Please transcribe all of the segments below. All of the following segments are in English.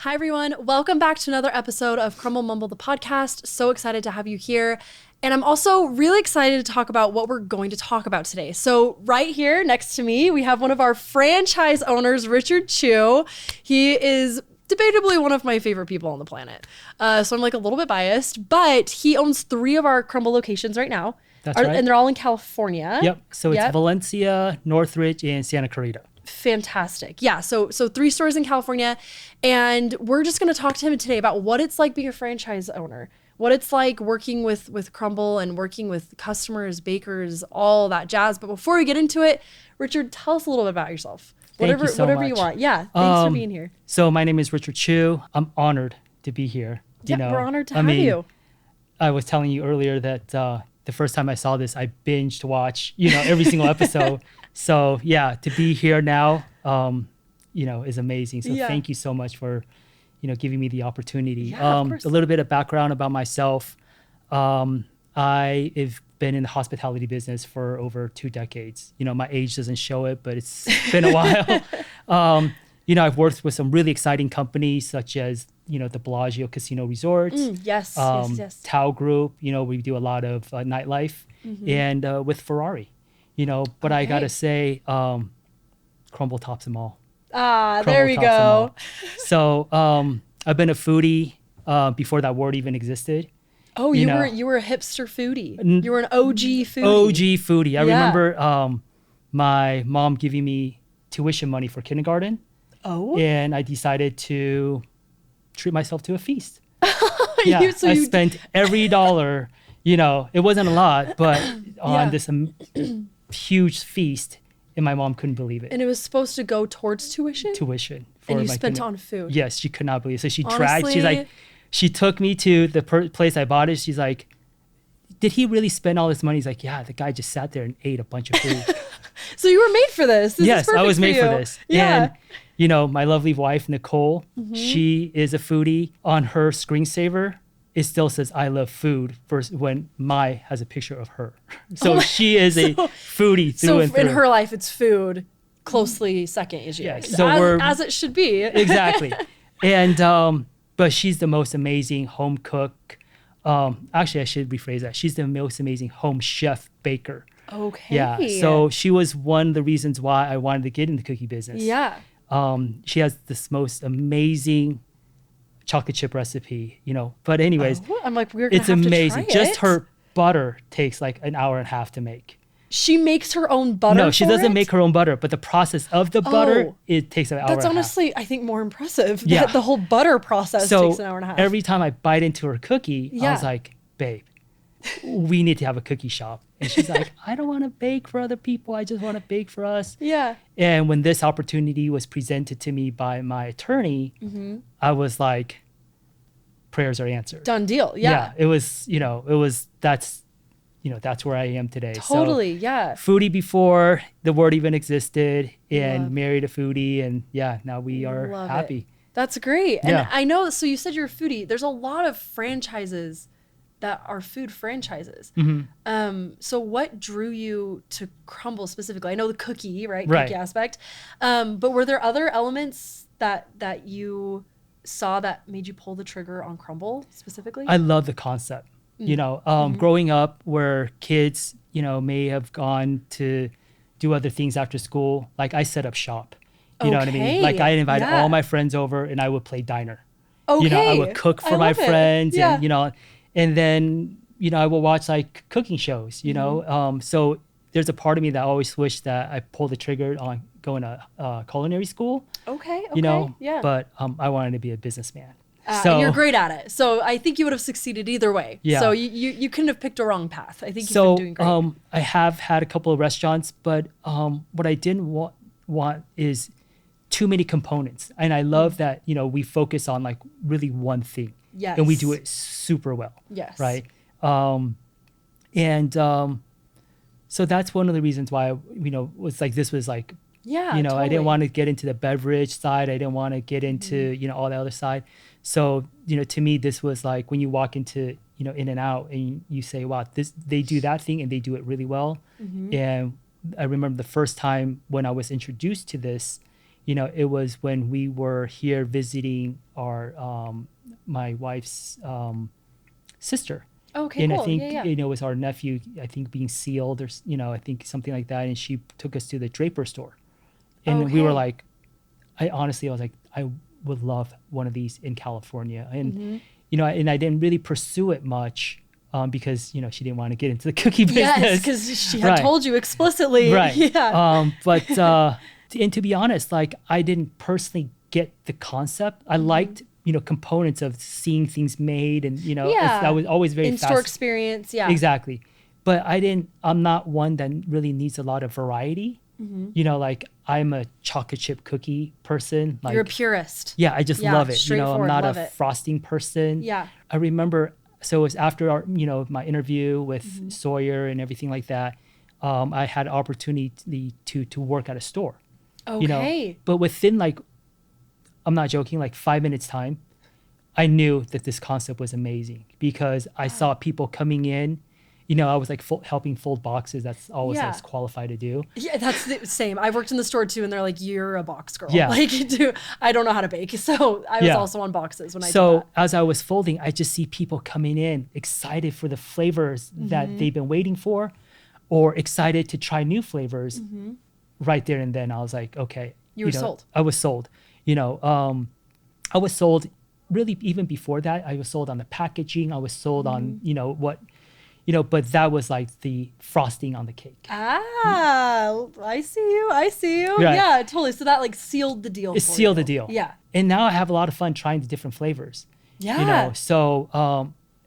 Hi, everyone. Welcome back to another episode of Crumbl Mumbl, the podcast. So excited to have you here. And I'm also really excited to talk about what we're going to talk about today. So right here next to me, we have one of our franchise owners, Richard Chu. He is debatably one of my favorite people on the planet. So I'm like a little bit biased, but he owns 3 of our Crumbl locations right now. That's right. And they're all in California. Yep. So it's Valencia, Northridge, and Santa Clarita. Fantastic. Yeah. So 3 stores in California. And we're just going to talk to him today about what it's like being a franchise owner, what it's like working with Crumbl and working with customers, bakers, all that jazz. But before we get into it, Richard, tell us a little bit about yourself. Thank you so whatever much. you want. Yeah. Thanks for being here. So my name is Richard Chu. I'm honored to be here. We're honored to have you. I was telling you earlier that the first time I saw this, I binged watch, every single episode. So yeah, to be here now, is amazing. So thank you so much for, giving me the opportunity. Yeah, of course. A little bit of background about myself. I have been in the hospitality business for over 2 decades. My age doesn't show it, but it's been a while. I've worked with some really exciting companies such as, the Bellagio Casino Resorts. Yes. Tao Group, we do a lot of nightlife, and with Ferrari, but I gotta say, Crumbl tops them all. There we go. So I've been a foodie before that word even existed. Oh, you were a hipster foodie. You were an OG foodie. OG foodie. I remember my mom giving me tuition money for kindergarten. Oh. And I decided to treat myself to a feast. I spent every dollar, it wasn't a lot, but on this huge feast, and my mom couldn't believe it. And it was supposed to go towards tuition? Tuition. And you spent on food? Yes, she could not believe it. So she Honestly, she took me to the place I bought it. She's like, did he really spend all this money? He's like, yeah, the guy just sat there and ate a bunch of food. So you were made for this. Yes, I was made for this. Yeah. And, my lovely wife, Nicole, she is a foodie. On her screensaver, it still says, I love food, when Mai has a picture of her. So she is a foodie through and through. In her life, it's food. Closely second is you. Yes. So as it should be. Exactly. And, but she's the most amazing home cook. Actually, I should rephrase that. She's the most amazing home chef baker. Okay. Yeah. So she was one of the reasons why I wanted to get in the cookie business. Yeah. She has this most amazing chocolate chip recipe, But anyways, I'm like, we're gonna it's have amazing. To try Just her butter takes like an hour and a half to make. She makes her own butter. No, she doesn't make her own butter, but the process of the butter, it takes an hour and a half. That's honestly, I think, more impressive. Yeah. The whole butter process takes an hour and a half. Every time I bite into her cookie, I was like, babe, we need to have a cookie shop. And she's like, I don't want to bake for other people. I just want to bake for us. Yeah. And when this opportunity was presented to me by my attorney, I was like, prayers are answered. Done deal. Yeah. It was, that's where I am today. Totally. So, foodie before the word even existed, and married a foodie. And now we are happy. That's great. And I know, so you said you're a foodie. There's a lot of franchises that are food franchises. So what drew you to Crumbl specifically? I know the cookie, right? Cookie aspect. But were there other elements that you saw that made you pull the trigger on Crumbl specifically? I love the concept. Growing up where kids, may have gone to do other things after school. Like I set up shop. You know what I mean? Like I invited all my friends over and I would play diner. Okay. I would cook for my friends and, and then, I will watch like cooking shows, so there's a part of me that always wished that I pulled the trigger on going to culinary school. Okay. But I wanted to be a businessman. And you're great at it. So I think you would have succeeded either way. Yeah. So you couldn't have picked a wrong path. I think you've been doing great. I have had a couple of restaurants, but what I didn't want is too many components. And I love that, we focus on like really one thing. Yes. And we do it super well. Yes. Right. So that's one of the reasons why, was like, this was like, totally. I didn't want to get into the beverage side. I didn't want to get into, all the other side. So, to me, this was like when you walk into, In-N-Out and you say, wow, they do that thing and they do it really well. And I remember the first time when I was introduced to this, it was when we were here visiting our my wife's sister. Okay, And cool. I think, Yeah. it was our nephew, I think, being sealed or, I think something like that. And she took us to the Draper store. And we were Okay. like, I was like, I would love one of these in California. And, and I didn't really pursue it much because, she didn't want to get into the cookie business. Yes, because she had Right. told you explicitly. Right. Yeah. But, and to be honest, like, I didn't personally get the concept. I liked, components of seeing things made and, Yeah. that was always very In-store experience. Yeah. Exactly. But I'm not one that really needs a lot of variety. Like, I'm a chocolate chip cookie person. Like, You're a purist. yeah, I just love it. I'm straightforward, not love a it. frosting person. Yeah. I remember, so it was after our, my interview with Sawyer and everything like that. I had opportunity to work at a store. Okay. But within, like, I'm not joking, like 5 minutes time, I knew that this concept was amazing because I saw people coming in. I was like helping fold boxes. That's always I was qualified to do. Yeah, that's the same. I've worked in the store too, and they're like, "You're a box girl." Yeah. Like, I don't know how to bake, so I was also on boxes when I did So that. as I was folding, I just see people coming in excited for the flavors that they've been waiting for, or excited to try new flavors. Right there and then, I was like, okay, You were sold. I was sold. I was sold really even before that. I was sold on the packaging. I was sold on what. But that was like the frosting on the cake. Ah, I see you. Right. Yeah, totally. So that like sealed the deal. It sealed the deal. Yeah. And now I have a lot of fun trying the different flavors. Yeah. So,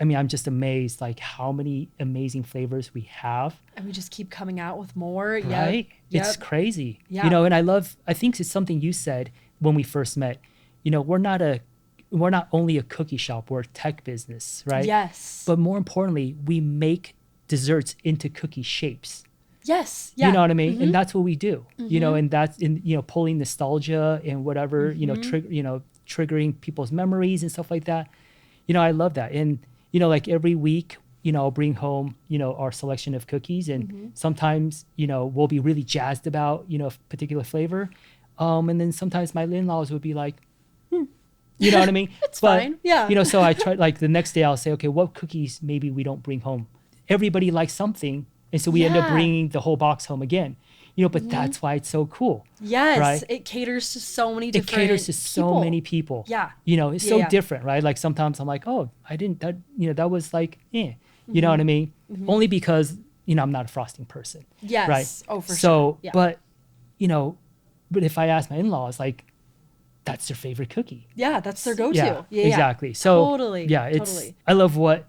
I'm just amazed like how many amazing flavors we have. And we just keep coming out with more. Right? Yep. It's crazy. Yeah. And I think it's something you said when we first met. We're not only a cookie shop, we're a tech business, right? Yes. But more importantly, we make desserts into cookie shapes. Yes. Yeah. You know what I mean? And that's what we do. And that's in pulling nostalgia and whatever, triggering people's memories and stuff like that. I love that. And like every week, I'll bring home, our selection of cookies, and sometimes, we'll be really jazzed about, a particular flavor. And then sometimes my in-laws would be like, you know what I mean? It's fine. Yeah. So I try, like the next day I'll say, okay, what cookies maybe we don't bring home? Everybody likes something. And so we end up bringing the whole box home again, but that's why it's so cool. Yes. Right? It caters to so many different It caters to so many people. Yeah. It's so different, right? Like sometimes I'm like, oh, I didn't, that was like, you know what I mean? Only because, I'm not a frosting person. Yes. Right. Oh, for sure. So, Yeah. but if I ask my in-laws, like, that's their favorite cookie. Yeah, that's their go-to. Yeah, Yeah. exactly. So Totally. Yeah, Totally. I love what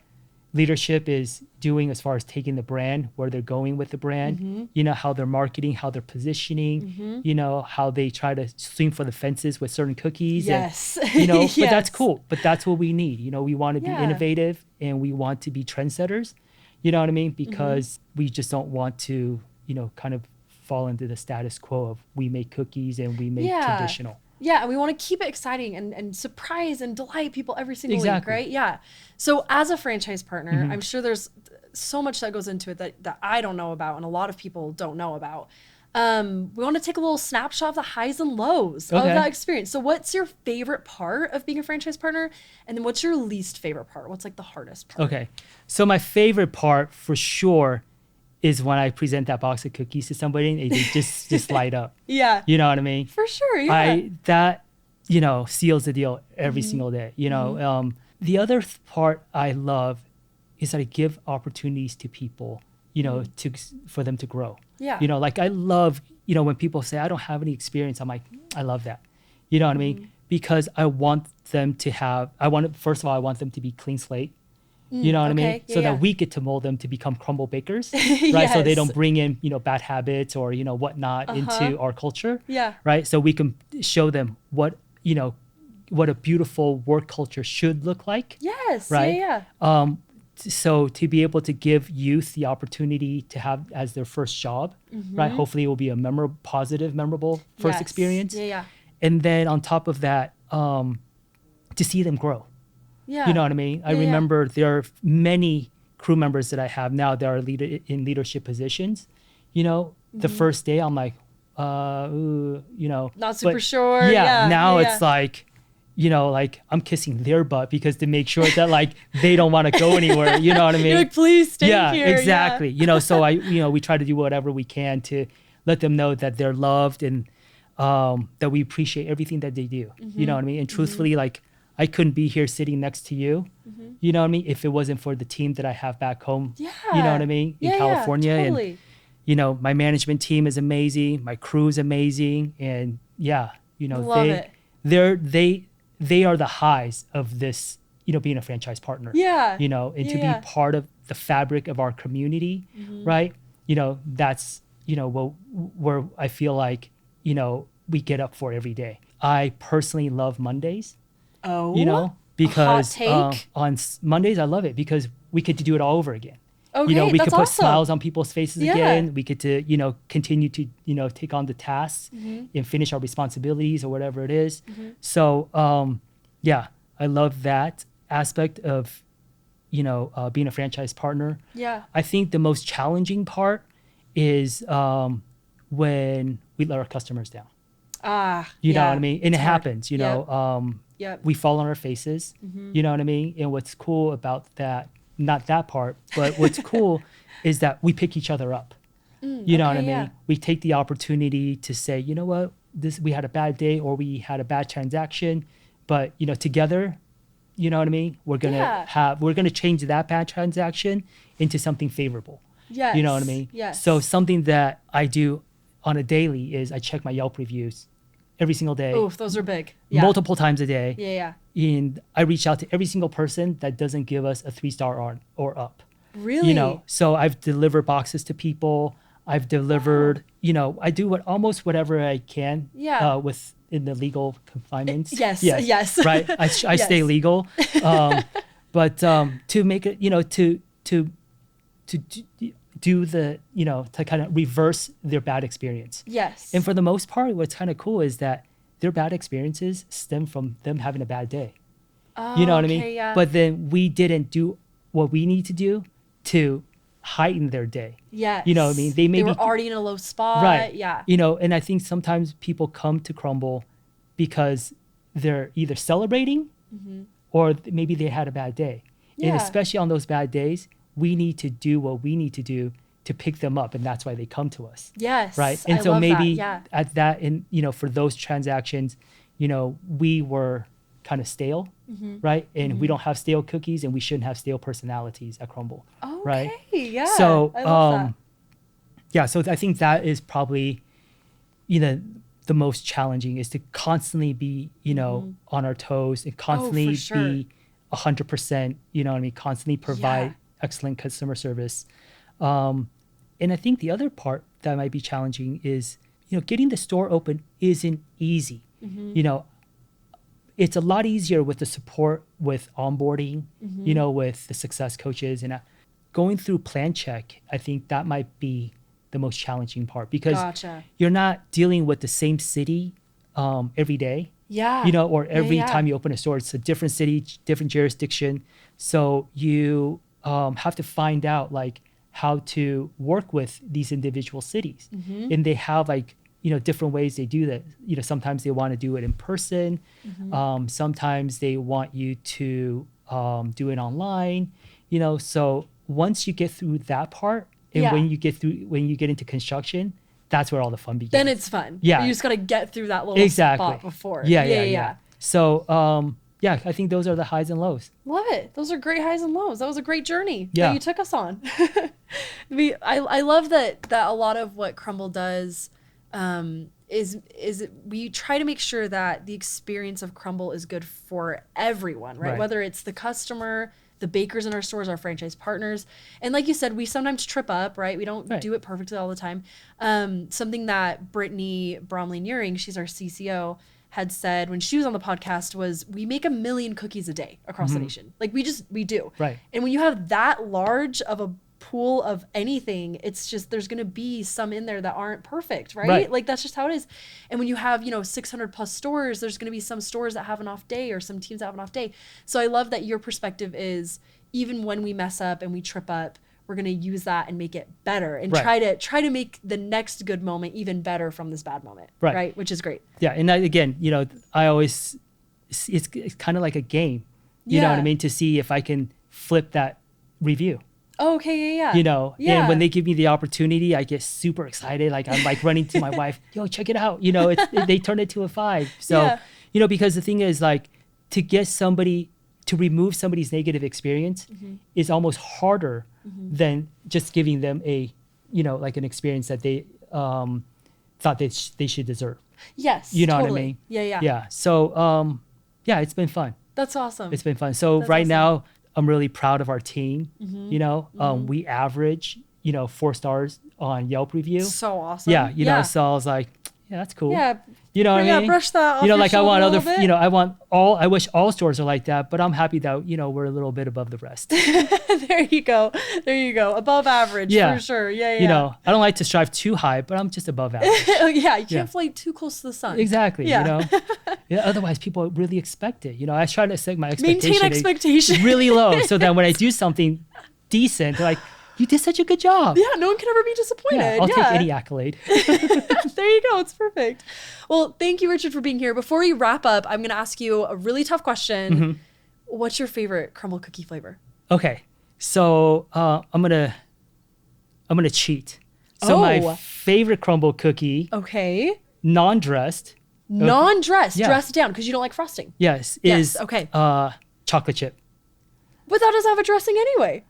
leadership is doing as far as taking the brand, where they're going with the brand, how they're marketing, how they're positioning, how they try to swing for the fences with certain cookies. Yes. And, Yes. but that's cool. But that's what we need. We want to be Yeah. innovative and we want to be trendsetters. You know what I mean? Because we just don't want to, kind of fall into the status quo of we make cookies and we make traditional. Yeah, and we want to keep it exciting and surprise and delight people every single week, Exactly. right? Yeah. So as a franchise partner, I'm sure there's so much that goes into it that I don't know about and a lot of people don't know about. We want to take a little snapshot of the highs and lows of that experience. So what's your favorite part of being a franchise partner? And then what's your least favorite part? What's like the hardest part? Okay. So my favorite part for sure is when I present that box of cookies to somebody and they just light up. Yeah. You know what I mean? For sure. Yeah. That seals the deal every single day. The other part I love is that I give opportunities to people, for them to grow. Yeah. Like I love, when people say I don't have any experience, I'm like, I love that. You know what I mean? Because I want them to first of all, I want them to be clean slate. You know what I mean? Yeah, so yeah. that we get to mold them to become Crumbl bakers, right? So they Yes. don't bring in, bad habits or, whatnot into our culture. Yeah. Right. So we can show them what a beautiful work culture should look like. Yes. Right. Yeah. So to be able to give youth the opportunity to have as their first job, right? Hopefully it will be a memorable first Yes. experience. Yeah. Yeah. And then on top of that, to see them grow. Yeah. You know what I mean? I Yeah, yeah. remember there are many crew members that I have now that are in leadership positions. The first day I'm like, Not super but sure. now Yeah. it's like, like I'm kissing their butt because to make sure that like they don't want to go anywhere. You know what I mean? You're like, please stay Yeah, here. Exactly. So we try to do whatever we can to let them know that they're loved and that we appreciate everything that they do. You know what I mean? And truthfully, like I couldn't be here sitting next to you. You know what I mean? If it wasn't for the team that I have back home. Yeah. You know what I mean? In California. Totally. And my management team is amazing. My crew is amazing. And Love it. they are the highs of this, being a franchise partner. Yeah. And to be part of the fabric of our community, right? That's, where I feel like, we get up for every day. I personally love Mondays. Oh, because a hot take? On Mondays, I love it because we get to do it all over again. Okay, we that's could put awesome. smiles on people's faces Yeah. again. We get to, continue to, take on the tasks and finish our responsibilities or whatever it is. So, I love that aspect of, being a franchise partner. Yeah. I think the most challenging part is when we let our customers down. You know what I mean? And it happens, Yep. we fall on our faces, you know what I mean? And what's cool about that, not that part, but what's cool is that we pick each other up. You know what I mean? Yeah. We take the opportunity to say, you know what, we had a bad day or we had a bad transaction, but together, you know what I mean? We're gonna change that bad transaction into something favorable. Yes. You know what I mean? Yes. So something that I do on a daily is I check my Yelp reviews every single day. Oof, those are big. Yeah. Multiple times a day. Yeah. And I reach out to every single person that doesn't give us a 3-star or up. Really? So I've delivered boxes to people. I've delivered, I do almost whatever I can. Yeah. Within the legal confinements. Yes. Right. I stay legal. But to make it, to do the, to kind of reverse their bad experience. Yes. And for the most part, what's kind of cool is that their bad experiences stem from them having a bad day. You know what I mean? Yeah. But then we didn't do what we need to do to heighten their day. Yes. You know what I mean? They were already in a low spot. Right. Yeah. And I think sometimes people come to Crumbl because they're either celebrating or maybe they had a bad day. Yeah. And especially on those bad days, we need to do what we need to do to pick them up. And that's why they come to us. Yes. Right. And I so love maybe that. Yeah. at that, and, for those transactions, we were kind of stale, right? And we don't have stale cookies and we shouldn't have stale personalities at Crumbl. Okay. Right. Yeah. So, I love that. yeah, so I think that is probably, the most challenging is to constantly be, on our toes and constantly sure. be 100%, you know what I mean? Constantly provide excellent customer service. And I think the other part that might be challenging is, getting the store open isn't easy. It's a lot easier with the support with onboarding, with the success coaches and going through plan check. I think that might be the most challenging part because you're not dealing with the same city every day. Yeah. Or every time you open a store, it's a different city, different jurisdiction. So you have to find out like how to work with these individual cities. And they have like, different ways they do that. Sometimes they want to do it in person. Sometimes they want you to do it online, so once you get through that part and when you get into construction, that's where all the fun begins. Then it's fun. Yeah. You just got to get through that little spot before. Yeah. So, I think those are the highs and lows. Love it. Those are great highs and lows. That was a great journey that you took us on. I love that a lot of what Crumbl does is we try to make sure that the experience of Crumbl is good for everyone, right? Whether it's the customer, the bakers in our stores, our franchise partners. And like you said, we sometimes trip up, right? We don't do it perfectly all the time. Something that Brittany Bromley-Nearing, she's our CCO, had said when she was on the podcast was we make 1 million cookies a day across the nation. Like we do. Right. And when you have that large of a pool of anything, it's just there's going to be some in there that aren't perfect, right? Like that's just how it is. And when you have 600 plus stores, there's going to be some stores that have an off day or some teams that have an off day. So I love that your perspective is even when we mess up and we trip up, we're going to use that and make it better and Right. try to make the next good moment even better from this bad moment. Right. Which is great. Yeah. And again, I always, it's kind of like a game, you know what I mean? To see if I can flip that review. Oh, okay. Yeah. And when they give me the opportunity, I get super excited. Like I'm like running to my wife, yo, check it out. They turn it to a 5. So, because the thing is like to remove somebody's negative experience is almost harder than just giving them a, like an experience that they thought they should deserve. Yes. You know totally. what I mean? Yeah. Yeah. So, it's been fun. That's awesome. It's been fun. So That's right awesome. now I'm really proud of our team. We average, 4 stars on Yelp review. So awesome. Yeah. So I was like, yeah, that's cool. Yeah. You know what I mean? Brush that off your like I want shoulder a other, little bit. I wish all stores are like that, but I'm happy that, we're a little bit above the rest. There you go. Above average for sure. Yeah. I don't like to strive too high, but I'm just above average. You can't fly too close to the sun. Exactly. Yeah. Otherwise people really expect it. I try to set my expectation. Maintain expectation. Really low. So that when I do something decent, they're like, you did such a good job. Yeah, no one can ever be disappointed. Yeah, I'll take any accolade. There you go. It's perfect. Well, thank you, Richard, for being here. Before we wrap up, I'm going to ask you a really tough question. What's your favorite Crumbl cookie flavor? Okay, so I'm gonna cheat. So my favorite Crumbl cookie, Okay. non-dressed, Dressed down because you don't like frosting. yes, is okay. chocolate chip. But that doesn't have a dressing anyway.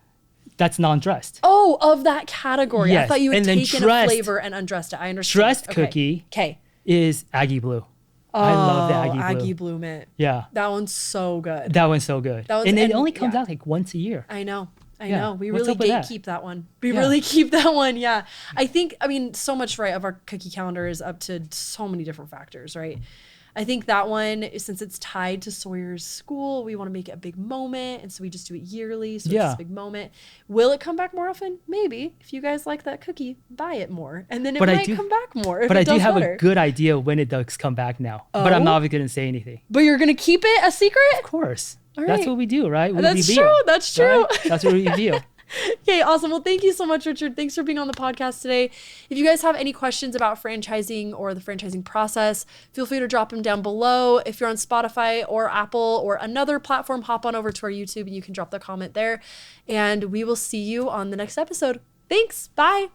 That's non-dressed. Oh, of that category. I Yes, thought you had and then taken a dressed- flavor and undressed it. I understand. Dressed cookie Okay. is Aggie Blue. I love the Aggie Blue. Aggie Blue Mint. Yeah, That one's so good. that one's so good. That one's- and it and- only comes yeah. out like once a year. I know. Yeah. We What's really up with that? gatekeep that one. We Yeah. really keep that one. Yeah. I think, so much, right, of our cookie calendar is up to so many different factors, right? I think that one, since it's tied to Sawyer's school, we want to make it a big moment. And so we just do it yearly. So it's Yeah. this big moment. Will it come back more often? Maybe. If you guys like that cookie, buy it more. And then it might come back more. But I do have better. a good idea when it does come back now. But I'm not going to say anything. But you're going to keep it a secret? Of course. All That's right. what we do, right? We That's reveal, true. That's true. right? That's what we reveal. Okay, awesome. Well, thank you so much, Richard. Thanks for being on the podcast today. If you guys have any questions about franchising or the franchising process, feel free to drop them down below. If you're on Spotify or Apple or another platform, hop on over to our YouTube and you can drop the comment there. And we will see you on the next episode. Thanks. Bye.